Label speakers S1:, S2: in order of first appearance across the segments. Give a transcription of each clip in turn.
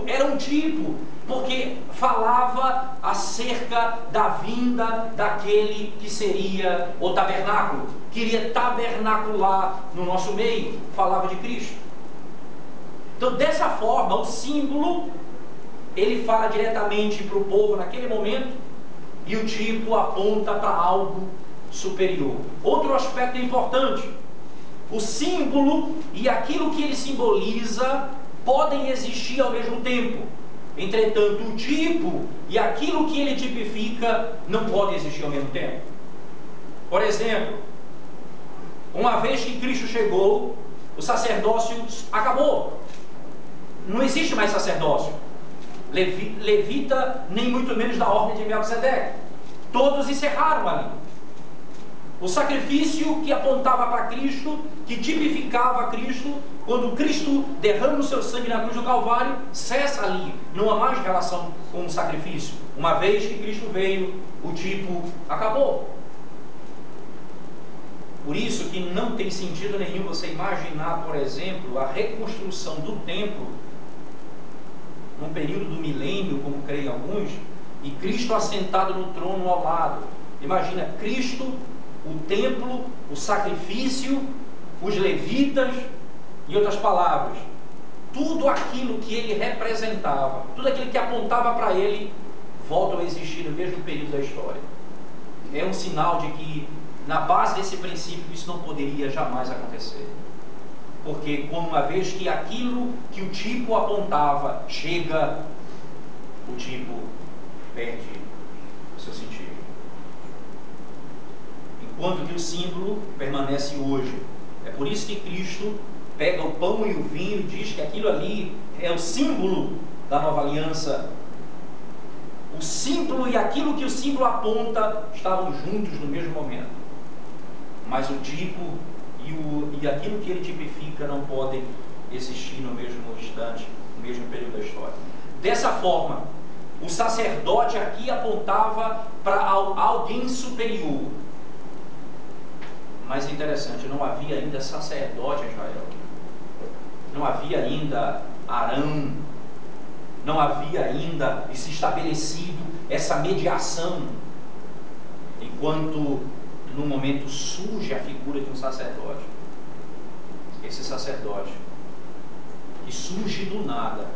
S1: era um tipo, porque falava acerca da vinda daquele que seria o tabernáculo, queria tabernacular no nosso meio, falava de Cristo. Então, dessa forma, o símbolo, ele fala diretamente para o povo naquele momento, e o tipo aponta para algo superior. Outro aspecto importante: o símbolo e aquilo que ele simboliza podem existir ao mesmo tempo. Entretanto, o tipo e aquilo que ele tipifica não podem existir ao mesmo tempo. Por exemplo, uma vez que Cristo chegou, o sacerdócio acabou. Não existe mais sacerdócio. Levita, nem muito menos da ordem de Melquisedeque. Todos encerraram ali. O sacrifício que apontava para Cristo, que tipificava Cristo, quando Cristo derrama o seu sangue na cruz do Calvário, cessa ali. Não há mais relação com o sacrifício. Uma vez que Cristo veio, o tipo acabou. Por isso que não tem sentido nenhum você imaginar, por exemplo, a reconstrução do templo num período do milênio, como creem alguns, e Cristo assentado no trono ao lado. Imagina Cristo, o templo, o sacrifício, os levitas, em outras palavras, tudo aquilo que ele representava, tudo aquilo que apontava para ele, volta a existir no mesmo período da história. É um sinal de que, na base desse princípio, isso não poderia jamais acontecer. Porque, uma vez que aquilo que o tipo apontava chega, o tipo perde o seu sentido. Enquanto que o símbolo permanece hoje. É por isso que Cristo pega o pão e o vinho e diz que aquilo ali é o símbolo da nova aliança. O símbolo e aquilo que o símbolo aponta estavam juntos no mesmo momento. Mas o tipo e aquilo que ele tipifica não podem existir no mesmo instante, no mesmo período da história. Dessa forma, o sacerdote aqui apontava para alguém superior. Mas é interessante, não havia ainda sacerdote em Israel. Não havia ainda Arão. Não havia ainda se estabelecido essa mediação. Enquanto, no momento, surge a figura de um sacerdote. Esse sacerdote, que surge do nada,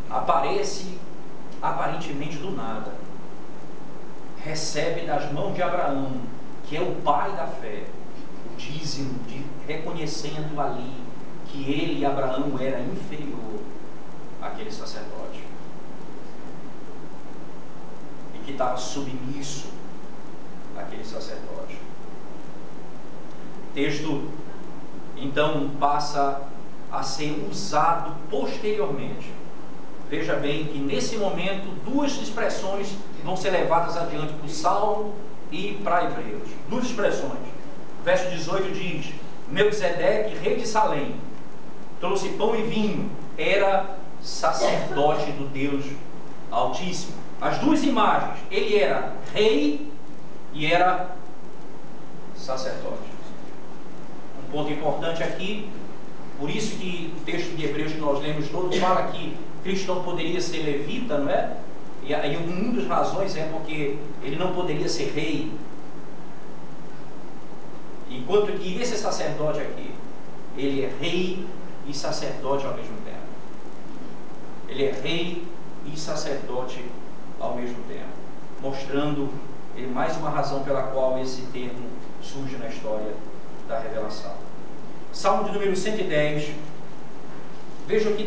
S1: aparece aparentemente do nada, recebe das mãos de Abraão, que é o pai da fé, o dízimo, reconhecendo ali que ele, Abraão, era inferior àquele sacerdote, e que estava submisso àquele sacerdote. O texto, então, passa a ser usado posteriormente. Veja bem que, nesse momento, duas expressões vão ser levadas adiante para o Salmo e para Hebreus. Duas expressões. Verso 18 diz: Melquisedeque, rei de Salém, trouxe pão e vinho, era sacerdote do Deus Altíssimo. As duas imagens, ele era rei e era sacerdote. Um ponto importante aqui, por isso que o texto de Hebreus que nós lemos todo fala que Cristo não poderia ser levita, não é? E aí uma das razões é porque ele não poderia ser rei. Enquanto que esse sacerdote aqui, ele é rei e sacerdote ao mesmo tempo. Ele é rei e sacerdote ao mesmo tempo. Mostrando mais uma razão pela qual esse termo surge na história da revelação. Salmo de número 110. Veja o que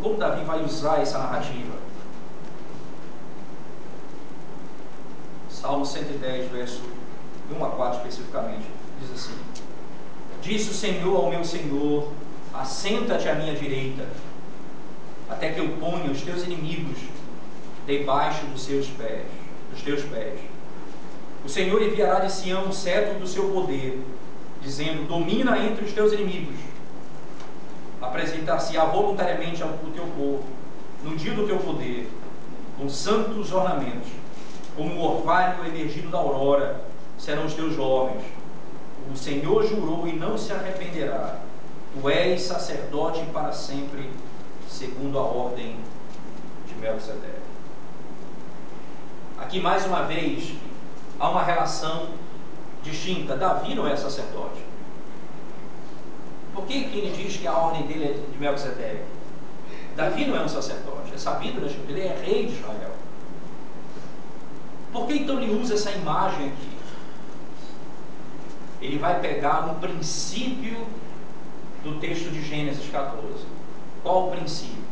S1: como Davi vai usar essa narrativa. Salmo 110, verso 1 a 4 especificamente, diz assim: Disse o Senhor ao meu Senhor: assenta-te à minha direita, até que eu ponha os teus inimigos debaixo dos teus pés. O Senhor enviará de Sião o cetro do seu poder, dizendo: domina entre os teus inimigos. Apresentar-se-á voluntariamente ao teu povo, no dia do teu poder, com santos ornamentos, como o orvalho emergido da aurora, serão os teus jovens. O Senhor jurou e não se arrependerá. Tu és sacerdote para sempre, segundo a ordem de Melquisedeque. Aqui, mais uma vez, há uma relação distinta. Davi não é sacerdote. Por que ele diz que a ordem dele é de Melquisedeque? Davi não é um sacerdote. É sabido na Escritura, ele é rei de Israel. Por que então ele usa essa imagem aqui? Ele vai pegar um princípio do texto de Gênesis 14. Qual o princípio?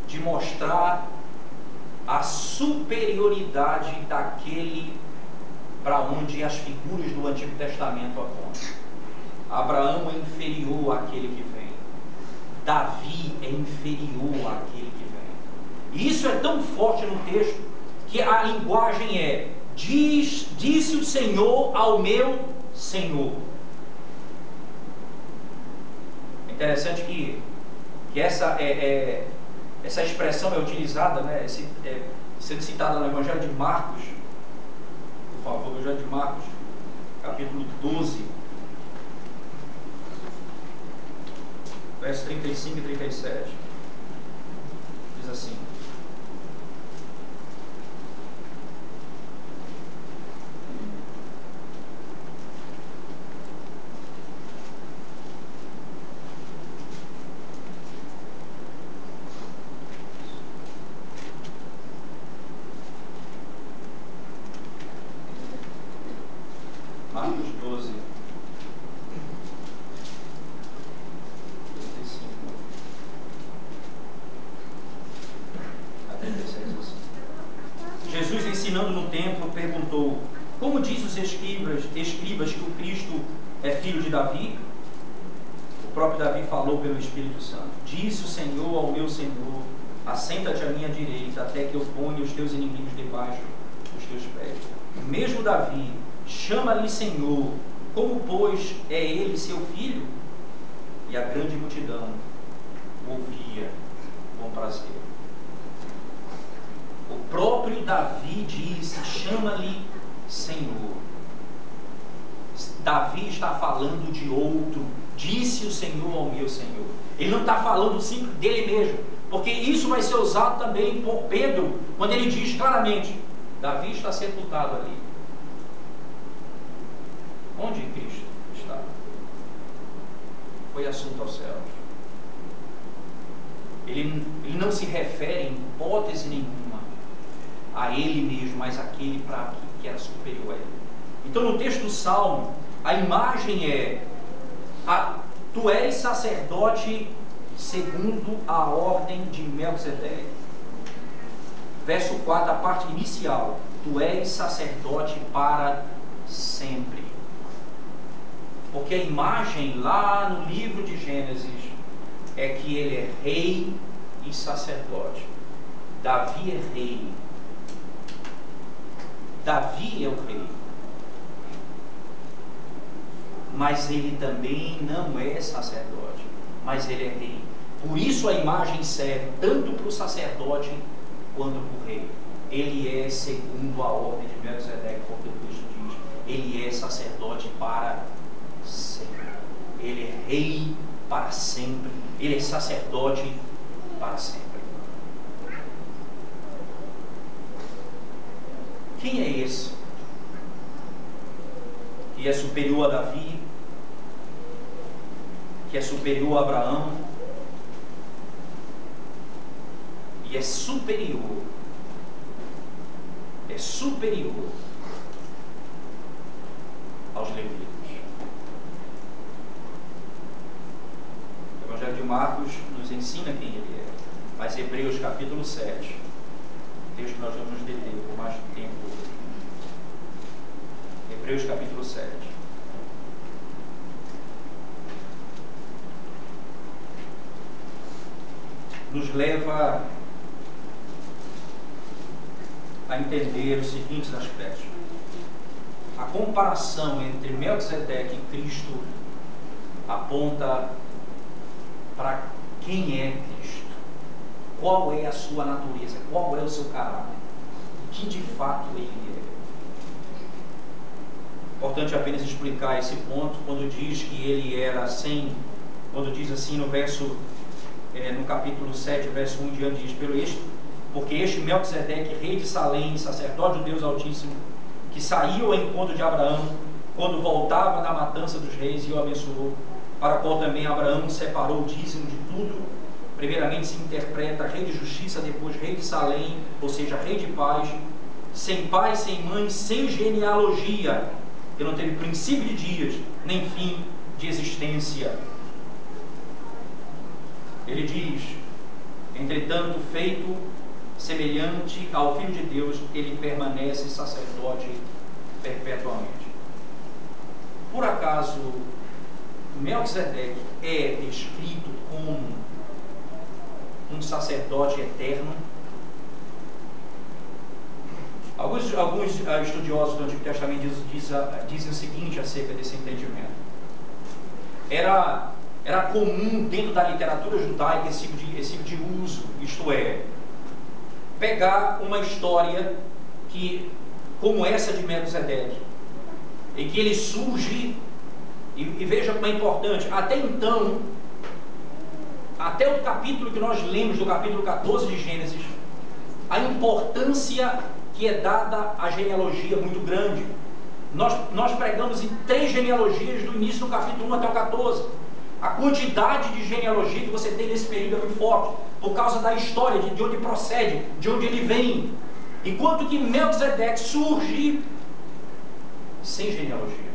S1: De mostrar a superioridade daquele para onde as figuras do Antigo Testamento apontam. Abraão é inferior àquele que vem. Davi é inferior àquele que vem. E isso é tão forte no texto que a linguagem é: disse o Senhor ao meu Senhor. É interessante que essa expressão é utilizada, né, sendo citada no Evangelho de Marcos. Por favor, Evangelho de Marcos, capítulo 12, versos 35 e 37. Diz assim: Marcos 12, 35 a 36, assim. Jesus, ensinando no templo, perguntou: como diz os escribas que o Cristo é filho de Davi? O próprio Davi falou pelo Espírito Santo: disse o Senhor ao meu Senhor: assenta-te à minha direita, até que eu ponha os teus inimigos debaixo dos teus pés. O mesmo Davi chama-lhe Senhor, como pois é ele seu filho? E a grande multidão ouvia com prazer. O próprio Davi disse: chama-lhe Senhor. Davi está falando de outro. Disse o Senhor ao meu Senhor. Ele não está falando simples dele mesmo, porque isso vai ser usado também por Pedro, quando ele diz claramente: Davi está sepultado ali. Onde Cristo está? Foi assunto aos céus. Ele não se refere em hipótese nenhuma a ele mesmo, mas àquele que era superior a ele. Então, no texto do Salmo, a imagem é: tu és sacerdote segundo a ordem de Melquisedeque. Verso 4, a parte inicial: tu és sacerdote para sempre. Porque a imagem lá no livro de Gênesis é que ele é rei e sacerdote. Davi é rei. Davi é o rei. Mas ele também não é sacerdote, mas ele é rei. Por isso a imagem serve tanto para o sacerdote quanto para o rei. Ele é segundo a ordem de Melquisedeque, porque o texto diz: ele é sacerdote para sempre. Ele é rei para sempre. Ele é sacerdote para sempre. Quem é esse que é superior a Davi, que é superior a Abraão e é superior aos levitas? O Evangelho de Marcos nos ensina quem ele é, mas Hebreus capítulo 7, texto que nós vamos nos deter por mais tempo. Hebreus capítulo 7. Nos leva a entender os seguintes aspectos. A comparação entre Melquisedeque e Cristo aponta para quem é Cristo, qual é a sua natureza, qual é o seu caráter, o que de fato ele é. Importante apenas explicar esse ponto quando diz que ele era sem quando diz assim no capítulo 7, verso 1 em diante, diz: porque este Melquisedeque, rei de Salém, sacerdote do Deus Altíssimo, que saiu ao encontro de Abraão, quando voltava da matança dos reis, e o abençoou, para o qual também Abraão separou o dízimo de tudo. Primeiramente se interpreta rei de justiça, depois rei de Salém, ou seja, rei de paz, sem pai, sem mãe, sem genealogia, que não teve princípio de dias, nem fim de existência. Ele diz: entretanto, feito semelhante ao Filho de Deus, ele permanece sacerdote perpetuamente. Por acaso Melquisedeque é descrito como um sacerdote eterno? Alguns estudiosos do Antigo Testamento dizem o seguinte acerca desse entendimento: era comum dentro da literatura judaica esse tipo de uso, isto é, pegar uma história como essa de Melquisedeque, em que ele surge, e veja como é importante, até então, até o capítulo que nós lemos, do capítulo 14 de Gênesis, a importância que é dada à genealogia muito grande. Nós pregamos em 3 genealogias do início do capítulo 1 até o 14. A quantidade de genealogia que você tem nesse período é muito forte, por causa da história, de onde procede, de onde ele vem. Enquanto que Melquisedeque surge sem genealogia.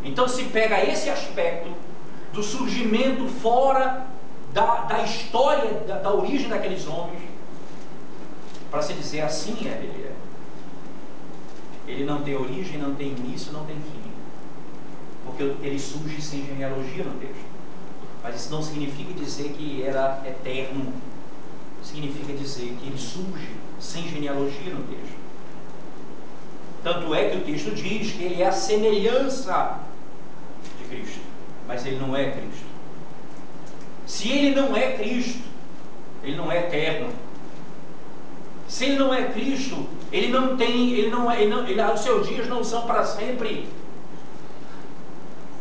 S1: Então se pega esse aspecto do surgimento fora da história, da origem daqueles homens, para se dizer assim ele é. Ele não tem origem, não tem início, não tem fim. Porque ele surge sem genealogia no texto. Mas isso não significa dizer que era eterno. Significa dizer que ele surge sem genealogia no texto. Tanto é que o texto diz que ele é a semelhança de Cristo, mas ele não é Cristo. Se ele não é Cristo, ele não é eterno. Se ele não é Cristo, os seus dias não são para sempre.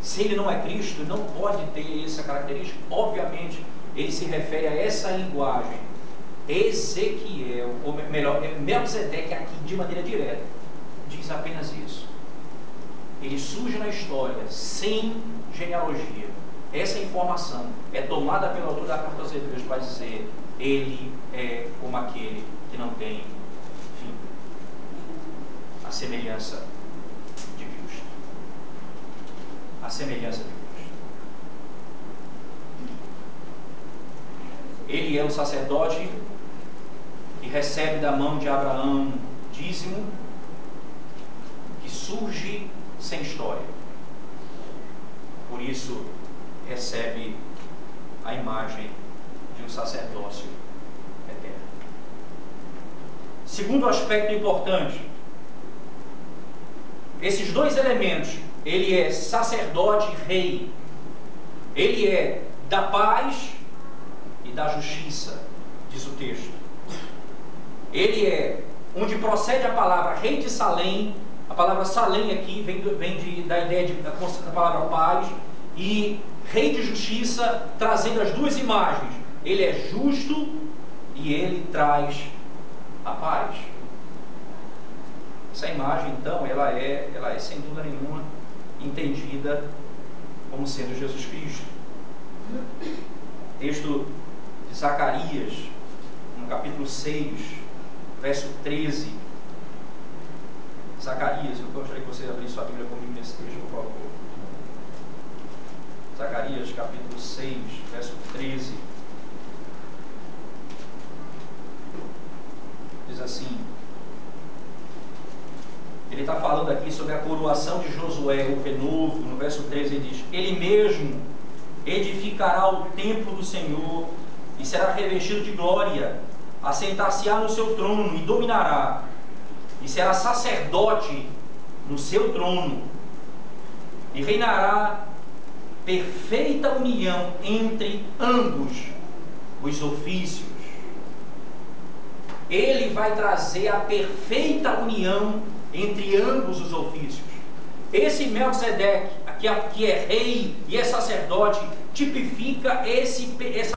S1: Se ele não é Cristo, não pode ter essa característica. Obviamente, ele se refere a essa linguagem. Ezequiel, ou melhor, Melquisedeque aqui de maneira direta, diz apenas isso. Ele surge na história sem genealogia. Essa informação é tomada pelo autor da Carta aos Hebreus para dizer: ele é como aquele que não tem fim. A semelhança de Cristo. A semelhança de Cristo. Ele é o sacerdote que recebe da mão de Abraão dízimo, que surge sem história. Por isso recebe a imagem de um sacerdócio eterno. Segundo aspecto importante, esses 2 elementos, ele é sacerdote e rei. Ele é da paz e da justiça, diz o texto. Ele é onde procede a palavra rei de Salém. A palavra Salém aqui vem da ideia da palavra paz, e rei de justiça, trazendo as 2 imagens. Ele é justo e ele traz a paz. Essa imagem, então, ela é sem dúvida nenhuma entendida como sendo Jesus Cristo. Texto de Zacarias, no capítulo 6, verso 13. Zacarias, eu gostaria que você abrisse sua Bíblia comigo nesse texto, por favor. Zacarias, capítulo 6, verso 13. Diz assim: ele está falando aqui sobre a coroação de Josué, o renovo. No verso 13 ele diz: ele mesmo edificará o templo do Senhor e será revestido de glória, assentar-se-á no seu trono e dominará, e será sacerdote no seu trono, e reinará perfeita união entre ambos os ofícios. Ele vai trazer a perfeita união entre ambos os ofícios. Esse Melquisedeque, que é rei e é sacerdote, tipifica essa